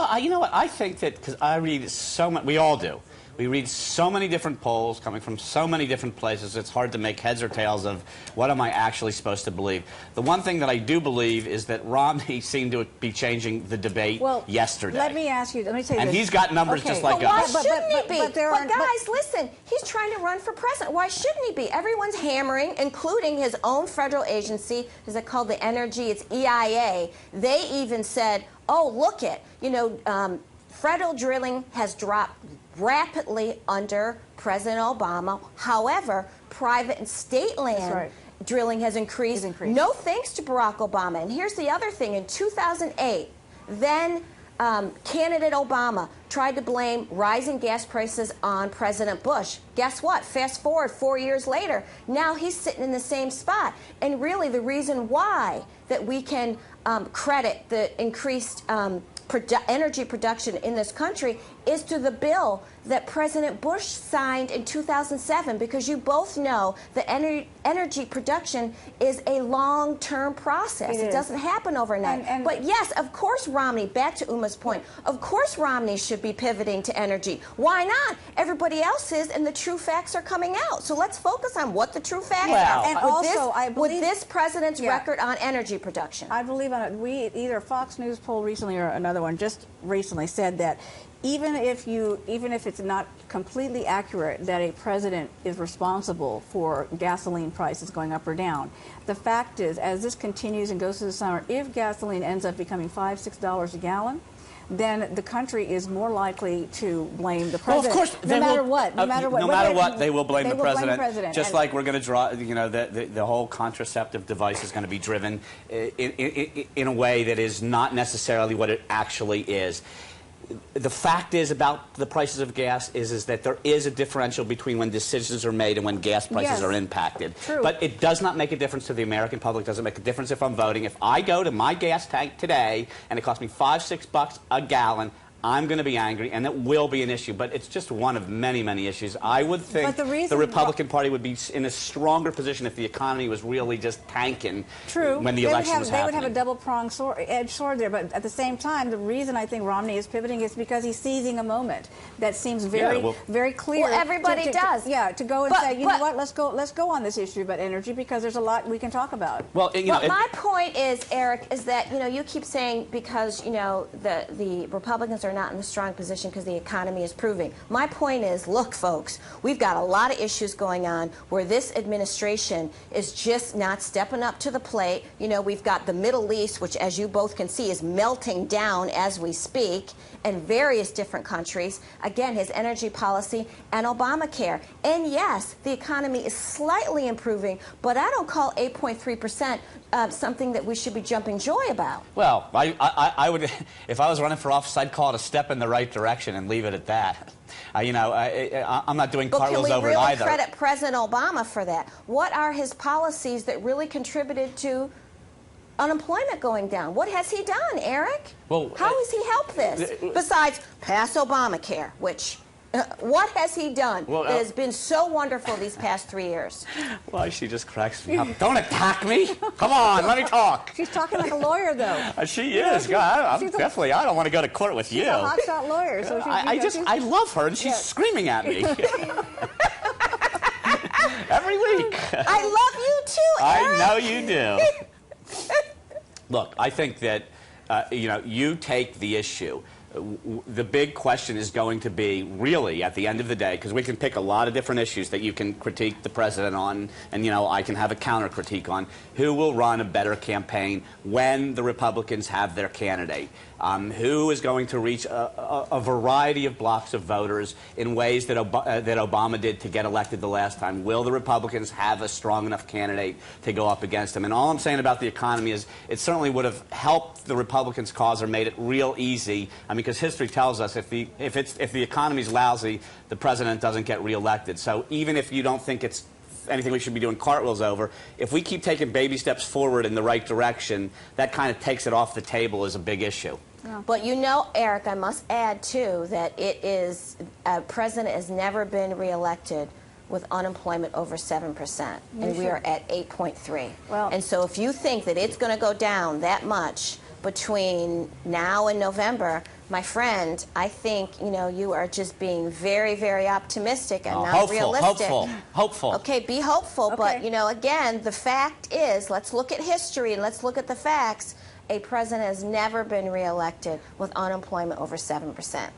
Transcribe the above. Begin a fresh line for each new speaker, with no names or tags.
Well, you know what? I think that because I read so much, we all do. We read so many different polls coming from so many different places, it's hard to make heads or tails of what am I actually supposed to believe. The one thing that I do believe is that Romney seemed to be changing the debate yesterday.
Let me say this.
And he's got numbers just like us.
Why shouldn't he be? But guys, listen, he's trying to run for president. Why shouldn't he be? Everyone's hammering, including his own federal agency. Is it called the Energy? It's EIA. They even said, oh, look it, federal drilling has dropped rapidly under President Obama. However, private and state land drilling has increased. No thanks to Barack Obama. And here's the other thing. In 2008, then candidate Obama tried to blame rising gas prices on President Bush. Guess what? Fast forward 4 years later, now he's sitting in the same spot. And really the reason why that we can credit the increased energy production in this country is to the bill that President Bush signed in 2007, because you both know that energy production is a long-term process. It doesn't happen overnight. But yes, of course Romney, back to Uma's point, of course Romney should be pivoting to energy. Why not? Everybody else is, and the true facts are coming out. So let's focus on what the true facts are.
And also, I believe,
with this president's record on energy production.
I believe on it. Either Fox News poll recently or another one just recently said that even if it's not completely accurate that a president is responsible for gasoline prices going up or down, the fact is, as this continues and goes through the summer, if gasoline ends up becoming $5, $6 a gallon, then the country is more likely to blame the president.
Well, of course,
no matter what,
they will blame the president. Just like we're going to draw, the whole contraceptive device is going to be driven in a way that is not necessarily what it actually is. The fact is about the prices of gas is that there is a differential between when decisions are made and when gas prices are impacted.
True.
But it does not make a difference to the American public. It doesn't make a difference if I'm voting. If I go to my gas tank today and it costs me $5, $6 a gallon, I'm going to be angry, and it will be an issue. But it's just one of many, many issues. I would think the Republican Party would be in a stronger position if the economy was really just tanking when the election was happening.
They would have a double-pronged edged sword there. But at the same time, the reason I think Romney is pivoting is because he's seizing a moment that seems very clear.
Well, everybody does.
To go and say, you know what, let's go on this issue about energy because there's a lot we can talk about.
Well, my point is, Eric, is that you keep saying because the Republicans are not in a strong position because the economy is improving. My point is, look, folks, we've got a lot of issues going on where this administration is just not stepping up to the plate. We've got the Middle East, which, as you both can see, is melting down as we speak, and various different countries. Again, his energy policy and Obamacare. And yes, the economy is slightly improving, but I don't call 8.3% something that we should be jumping joy about.
Well, I would, if I was running for office, I'd call it a step in the right direction and leave it at that. I'm not doing cartwheels over it either.
Can we really credit President Obama for that? What are his policies that really contributed to unemployment going down? What has he done, Eric?
Well,
how has he helped this? Besides pass Obamacare, which... what has he done that has been so wonderful these past 3 years?
Well, she just cracks me up. Don't attack me. Come on, let me talk.
She's talking like a lawyer, though.
She is. God, I don't want to go to court with you.
She's a hotshot lawyer. So
I love her, and she's screaming at me. Every week.
I love you too, Eric.
I know you do. Look, I think that, you take the issue. The big question is going to be, really, at the end of the day, because we can pick a lot of different issues that you can critique the president on, and, I can have a counter-critique on, who will run a better campaign when the Republicans have their candidate? Who is going to reach a variety of blocks of voters in ways that Obama did to get elected the last time? Will the Republicans have a strong enough candidate to go up against him? And all I'm saying about the economy is it certainly would have helped the Republicans' cause or made it real easy. Because history tells us if the economy's lousy, the president doesn't get reelected. So even if you don't think it's anything we should be doing cartwheels over, if we keep taking baby steps forward in the right direction, that kind of takes it off the table as a big issue.
Yeah. But Eric, I must add, too, that a president has never been reelected with unemployment over 7%, and we are at 8.3. Well, and so if you think that it's going to go down that much between now and November, my friend, I think, you know, you are just being very, very optimistic and not
hopeful,
realistic.
hopeful.
Okay, be hopeful,
Okay.
but, you know, again, the fact is, let's look at history and let's look at the facts. A president has never been reelected with unemployment over 7%.